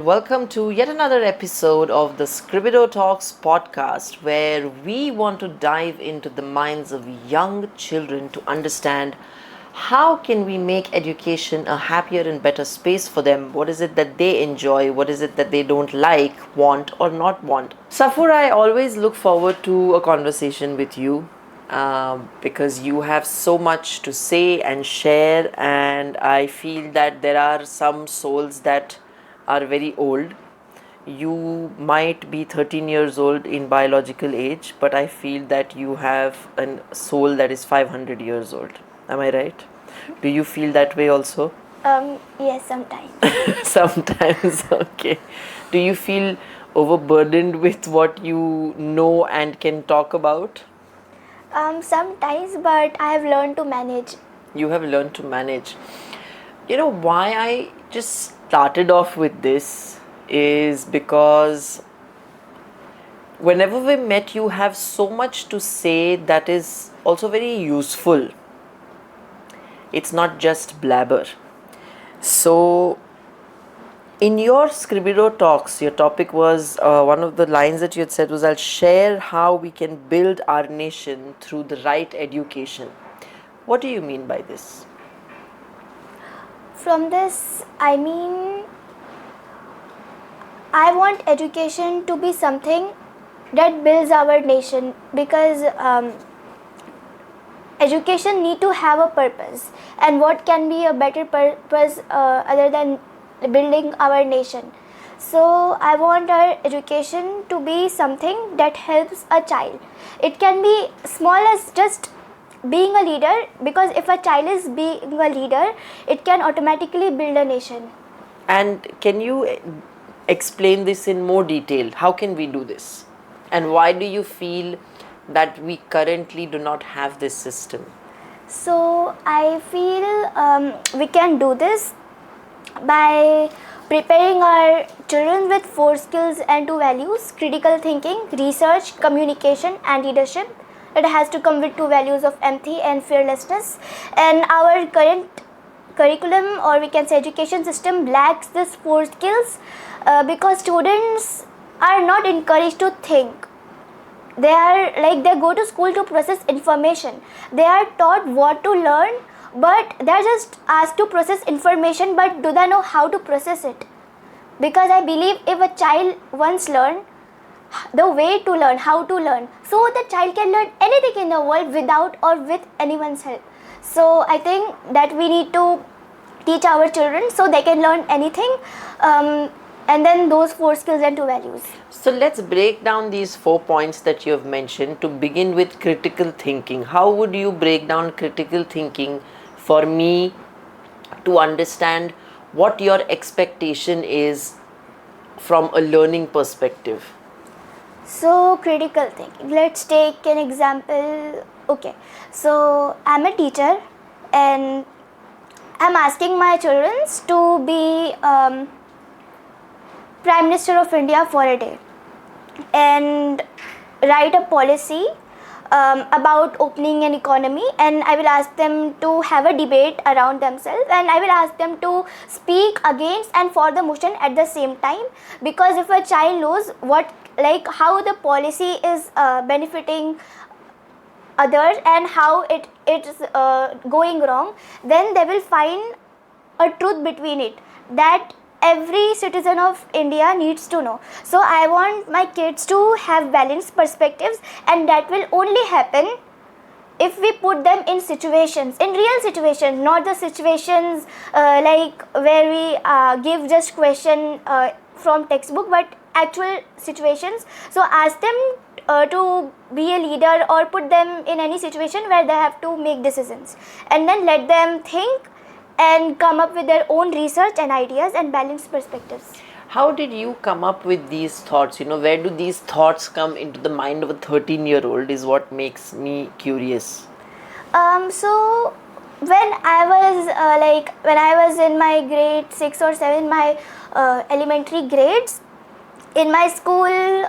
Welcome to yet another episode of the Scribido Talks podcast, where we want to dive into the minds of young children to understand how can we make education a happier and better space for them. What is it that they enjoy? What is it that they don't like, want, or not want? Safura, I always look forward to a conversation with you because you have so much to say and share, and I feel that there are some souls that are very old. You might be 13 years old in biological age, but I feel that you have a soul that is 500 years old. Am I right? Do you feel that way also? Yes, sometimes. Sometimes, okay. Do you feel overburdened with what you know and can talk about? Sometimes, but I have learned to manage. You have learned to manage. You know why I just started off with this is because whenever we met, you have so much to say that is also very useful. It's not just blabber. So, in your Scribido talks, your topic was one of the lines that you had said was, I'll share how we can build our nation through the right education. What do you mean by this? From this, I mean, I want education to be something that builds our nation, because education need to have a purpose, and what can be a better purpose other than building our nation. So I want our education to be something that helps a child. It can be small as just being a leader, because if a child is being a leader, it can automatically build a nation. And can you explain this in more detail? How can we do this? And why do you feel that we currently do not have this system? So I feel we can do this by preparing our children with 4 skills and 2 values: critical thinking, research, communication, and leadership. It has to come with 2 values of empathy and fearlessness. And our current curriculum, or we can say education system, lacks these 4 skills because students are not encouraged to think. They go to school to process information. They are taught what to learn, but they are just asked to process information, but do they know how to process it? Because I believe if a child once learn the way to learn, how to learn, so the child can learn anything in the world without or with anyone's help. So I think that we need to teach our children so they can learn anything, and then those 4 skills and 2 values. So let's break down these 4 points that you have mentioned. To begin with, critical thinking. How would you break down critical thinking for me to understand what your expectation is from a learning perspective? So critical thinking, let's take an example. Okay, so I'm a teacher and I'm asking my children to be Prime Minister of India for a day and write a policy about opening an economy, and I will ask them to have a debate around themselves, and I will ask them to speak against and for the motion at the same time. Because if a child knows how the policy is benefiting others and how it's going wrong, then they will find a truth between it that every citizen of India needs to know. So I want my kids to have balanced perspectives, and that will only happen if we put them in situations, in real situations, not the situations where we give just question from textbook, but actual situations. So ask them to be a leader, or put them in any situation where they have to make decisions, and then let them think and come up with their own research and ideas and balanced perspectives. How did you come up with these thoughts? Where do these thoughts come into the mind of a 13-year-old is what makes me curious. So when I was in my grade 6 or 7, my elementary grades, in my school,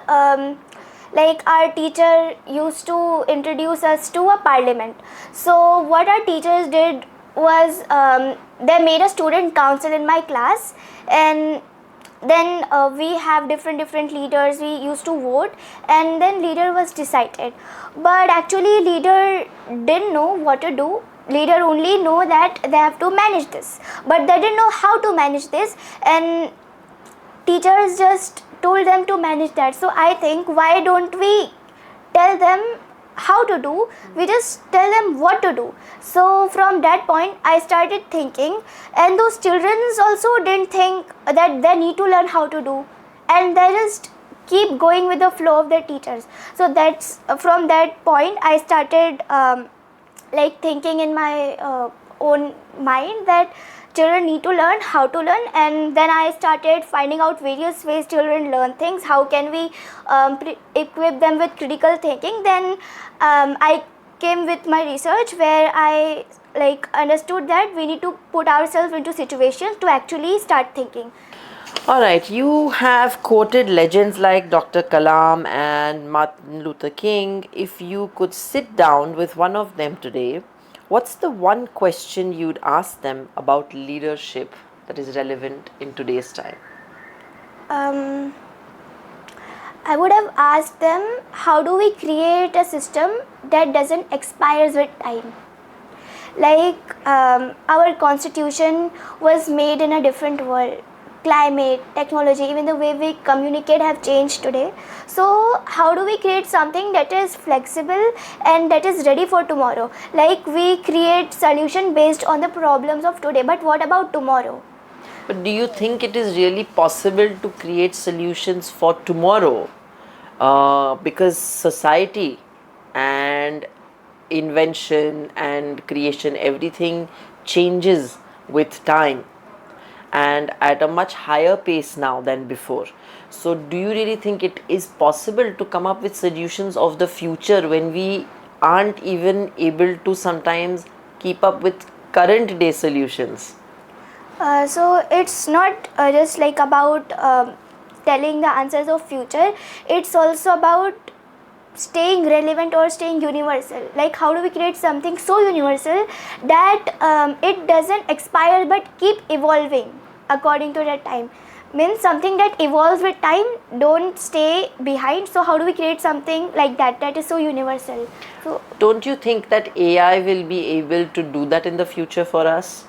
our teacher used to introduce us to a parliament. So what our teachers did was they made a student council in my class, and then we have different leaders. We used to vote, and then leader was decided, but actually leader didn't know what to do. Leader only know that they have to manage this, but they didn't know how to manage this, and teachers just told them to manage that. So I think, why don't we tell them how to do, we just tell them what to do. So from that point I started thinking, and those children also didn't think that they need to learn how to do, and they just keep going with the flow of their teachers. So that's from that point I started like thinking in my own mind that children need to learn how to learn. And then I started finding out various ways children learn things. How can we equip them with critical thinking? Then I came with my research where I like understood that we need to put ourselves into situations to actually start thinking. All right, you have quoted legends like Dr. Kalam and Martin Luther King. If you could sit down with one of them today, what's the one question you'd ask them about leadership that is relevant in today's time? I would have asked them, how do we create a system that doesn't expire with time? Like our constitution was made in a different world. Climate, technology, even the way we communicate have changed today. So how do we create something that is flexible and that is ready for tomorrow? Like we create solution based on the problems of today, but what about tomorrow? But do you think it is really possible to create solutions for tomorrow? Because society and invention and creation, everything changes with time and at a much higher pace now than before. So do you really think it is possible to come up with solutions of the future when we aren't even able to sometimes keep up with current day solutions? So it's not just like about telling the answers of future. It's also about staying relevant or staying universal. Like how do we create something so universal that it doesn't expire but keep evolving according to that time? Means something that evolves with time, don't stay behind. So how do we create something like that is so universal? So don't you think that AI will be able to do that in the future for us?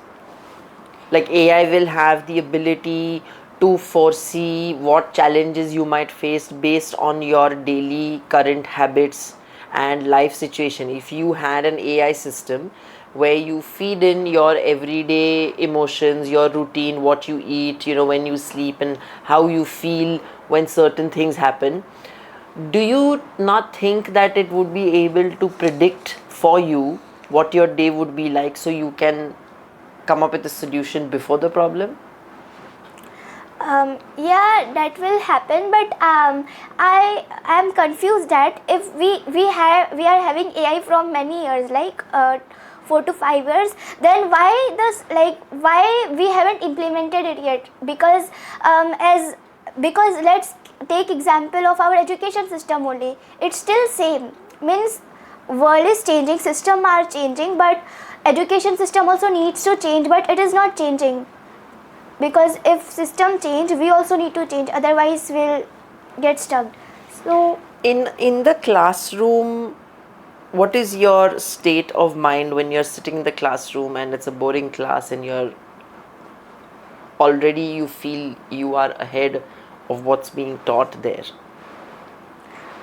Like AI will have the ability to foresee what challenges you might face based on your daily current habits and life situation. If you had an AI system where you feed in your everyday emotions, your routine, what you eat, when you sleep, and how you feel when certain things happen, do you not think that it would be able to predict for you what your day would be like so you can come up with a solution before the problem? Yeah, that will happen, but I am confused that if we are having AI from many years, like 4 to 5 years, then why we haven't implemented it yet? Because let's take example of our education system only. It's still same. Means world is changing, system are changing, but education system also needs to change, but it is not changing. Because if system change, we also need to change, otherwise we'll get stuck. So in the classroom, what is your state of mind when you're sitting in the classroom and it's a boring class and you feel you are ahead of what's being taught there?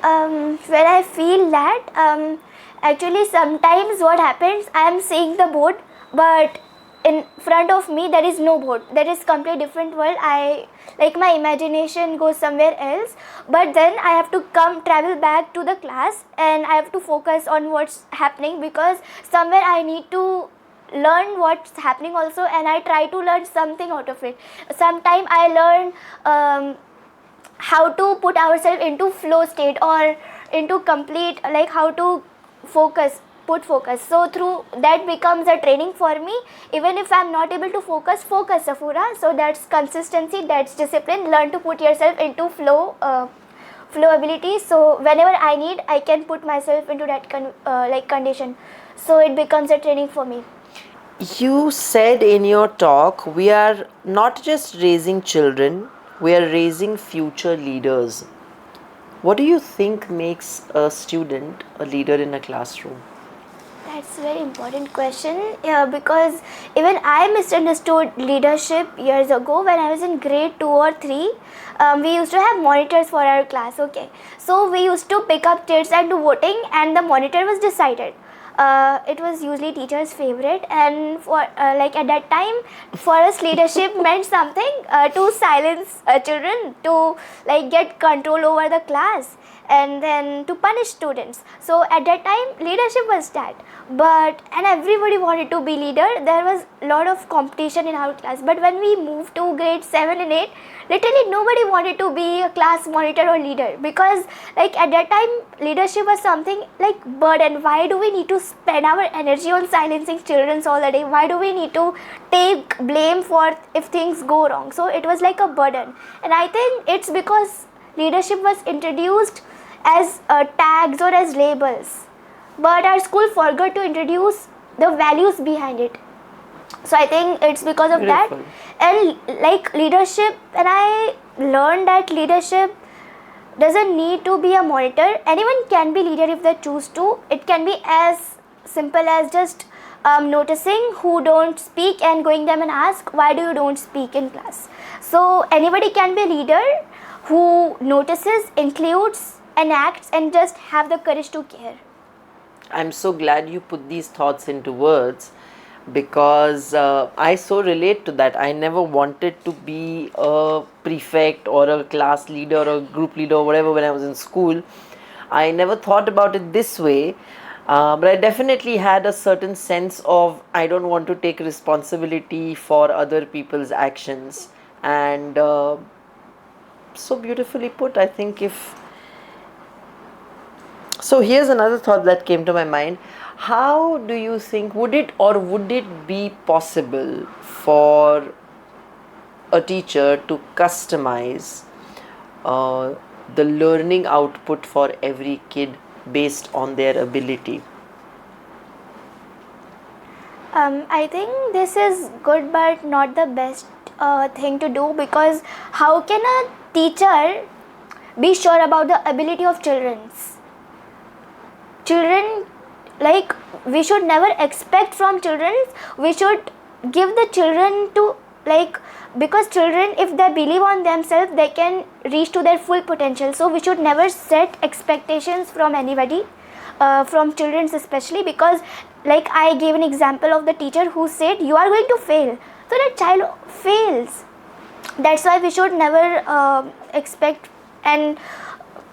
when I feel that, actually sometimes what happens, I am seeing the board, but in front of me there is no board. There is completely different world. My imagination goes somewhere else, but then I have to travel back to the class, and I have to focus on what's happening, because somewhere I need to learn what's happening also, and I try to learn something out of it. Sometime I learn how to put ourselves into flow state, or into complete, like how to put focus. So through that becomes a training for me. Even if I'm not able to focus Safura. So that's consistency, that's discipline. Learn to put yourself into flow ability. So whenever I need, I can put myself into that condition. So it becomes a training for me. You said in your talk, we are not just raising children, We are raising future leaders. What do you think makes a student a leader in a classroom? That's a very important question, because even I misunderstood leadership years ago when I was in grade 2 or 3. We used to have monitors for our class, okay. So we used to pick up chairs and do voting, and the monitor was decided. It was usually teacher's favorite, and for like at that time, for us leadership meant something, to silence children, to like get control over the class, and then to punish students. So at that time leadership was that, and everybody wanted to be leader. There was a lot of competition in our class, but when we moved to grade 7 and 8, literally nobody wanted to be a class monitor or leader, because like at that time leadership was something like burden. Why do we need to spend our energy on silencing children all the day? Why do we need to take blame for if things go wrong? So it was like a burden, and I think it's because leadership was introduced as tags or as labels, but our school forgot to introduce the values behind it. So I think it's because of Beautiful. that. And like leadership, and I learned that leadership doesn't need to be a monitor. Anyone can be leader if they choose to. It can be as simple as just noticing who don't speak and going them and ask, why do you don't speak in class? So anybody can be a leader who notices, includes, and acts, and just have the courage to care. I'm so glad you put these thoughts into words, because I so relate to that. I never wanted to be a prefect or a class leader or a group leader or whatever when I was in school. I never thought about it this way, but I definitely had a certain sense of I don't want to take responsibility for other people's actions. And so beautifully put. I think if so, here's another thought that came to my mind. How do you think, would it be possible for a teacher to customize the learning output for every kid based on their ability? I think this is good but not the best thing to do, because how can a teacher be sure about the ability of children? Like, we should never expect from children. We should give the children to, like, because children, if they believe on themselves, they can reach to their full potential. So we should never set expectations from anybody, from children especially, because like I gave an example of the teacher who said you are going to fail, so that child fails. That's why we should never expect. And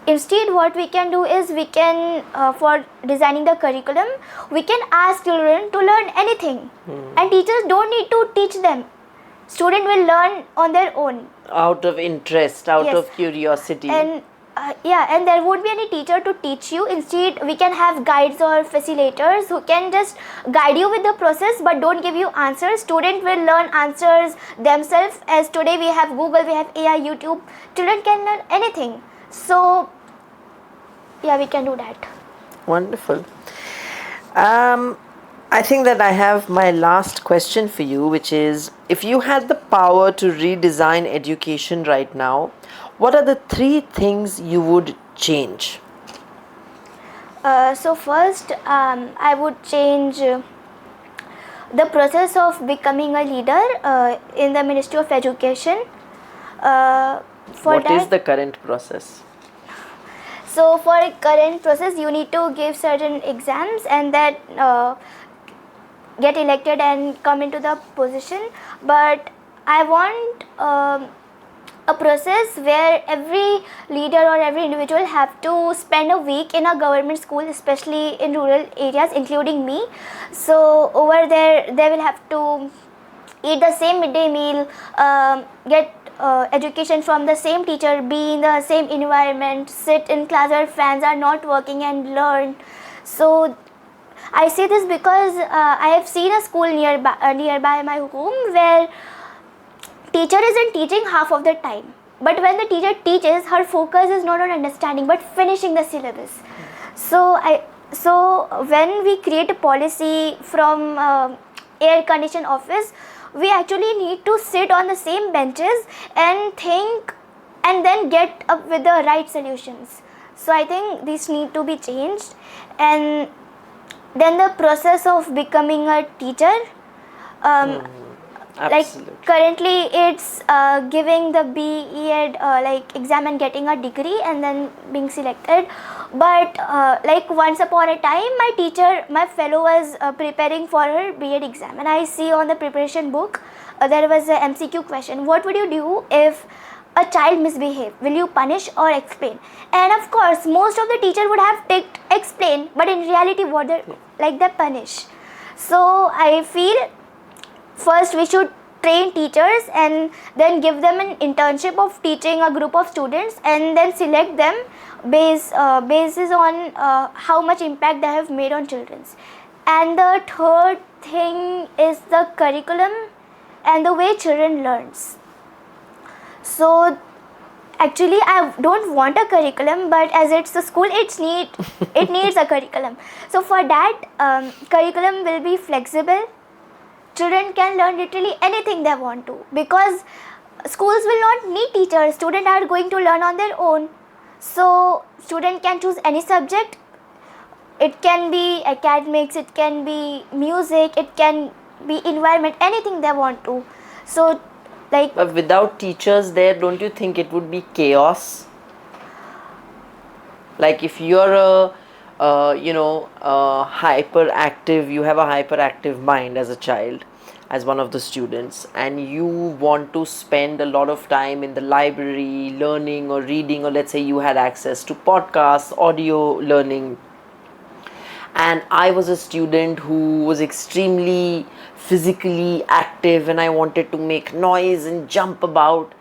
instead what we can do is, we can for designing the curriculum, we can ask children to learn anything, and teachers don't need to teach them. Student will learn on their own, Out of interest, out Yes. of curiosity. and and there won't be any teacher to teach you. Instead we can have guides or facilitators who can just guide you with the process, but don't give you answers. Student will learn answers themselves, as today we have Google, we have AI, YouTube. Children can learn anything. So yeah, we can do that. Wonderful. I think that I have my last question for you, which is, if you had the power to redesign education right now, what are the 3 things you would change? So first, I would change the process of becoming a leader in the Ministry of Education. What is the current process? So for a current process, you need to give certain exams, and that get elected and come into the position. But I want a process where every leader or every individual have to spend a week in a government school, especially in rural areas, including me. So over there, they will have to eat the same midday meal, get education from the same teacher, be in the same environment, sit in class where fans are not working, and learn. So I say this because I have seen a school nearby my home where teacher isn't teaching half of the time, but when the teacher teaches, her focus is not on understanding but finishing the syllabus. So when we create a policy from air conditioned office, we actually need to sit on the same benches and think and then get up with the right solutions. So I think these need to be changed. And then the process of becoming a teacher, like Absolutely. currently it's giving the BEd like exam and getting a degree and then being selected. But like once upon a time, my fellow was preparing for her BEd exam, and I see on the preparation book there was a MCQ question: what would you do if a child misbehave? Will you punish or explain? And of course most of the teacher would have ticked explain, but in reality what they punish. So I feel first we should train teachers and then give them an internship of teaching a group of students, and then select them basis on how much impact they have made on children. And the third thing is the curriculum and the way children learns. So actually I don't want a curriculum, but as it's a school, it needs a curriculum. So for that, curriculum will be flexible. Children can learn literally anything they want to, because schools will not need teachers. Students are going to learn on their own. So student can choose any subject. It can be academics, it can be music, it can be environment, anything they want to. So like, But without teachers there, don't you think it would be chaos? Like if you're hyperactive, you have a hyperactive mind as a child, as one of the students, and you want to spend a lot of time in the library learning or reading, or let's say you had access to podcasts, audio learning, and I was a student who was extremely physically active and I wanted to make noise and jump about.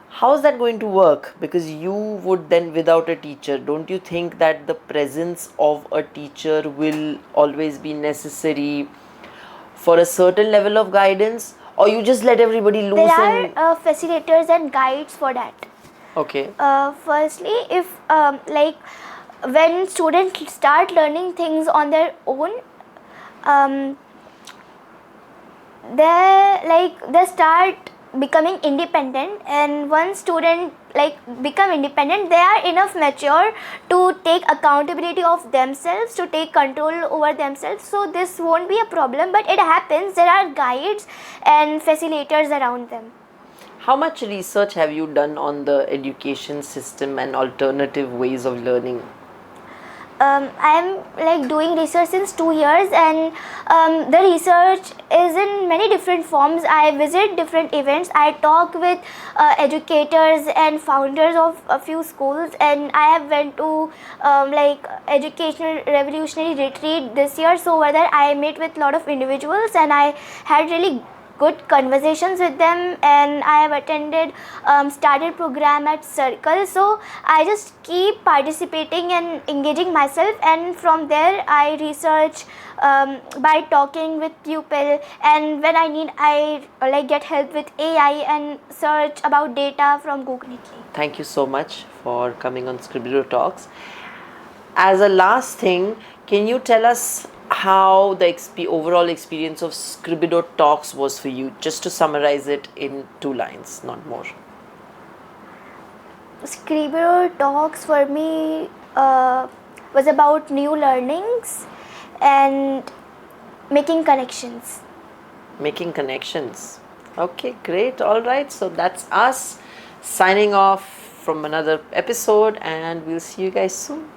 How is that going to work? Because you would then, without a teacher, don't you think that the presence of a teacher will always be necessary for a certain level of guidance, or you just let everybody loose? there are facilitators and guides for that. Okay. Firstly, if like when students start learning things on their own, they start becoming independent, and once student like become independent, they are enough mature to take accountability of themselves, to take control over themselves. So this won't be a problem, but it happens. There are guides and facilitators around them. How much research have you done on the education system and alternative ways of learning? I'm like doing research since 2 years, and the research is in many different forms. I visit different events, I talk with educators and founders of a few schools, and I have went to like educational revolutionary retreat this year. So over there I met with a lot of individuals, and I had really good conversations with them, and I have attended started program at Circle. So I just keep participating and engaging myself, and from there I research by talking with people, and when I need, I like get help with AI and search about data from Google. Thank you so much for coming on Scribido Talks. As a last thing, can you tell us how the overall experience of Scribido Talks was for you, just to summarize it in 2 lines, not more? Scribido Talks for me was about new learnings and making connections. Making connections. Okay, great. All right. So that's us signing off from another episode, and we'll see you guys soon.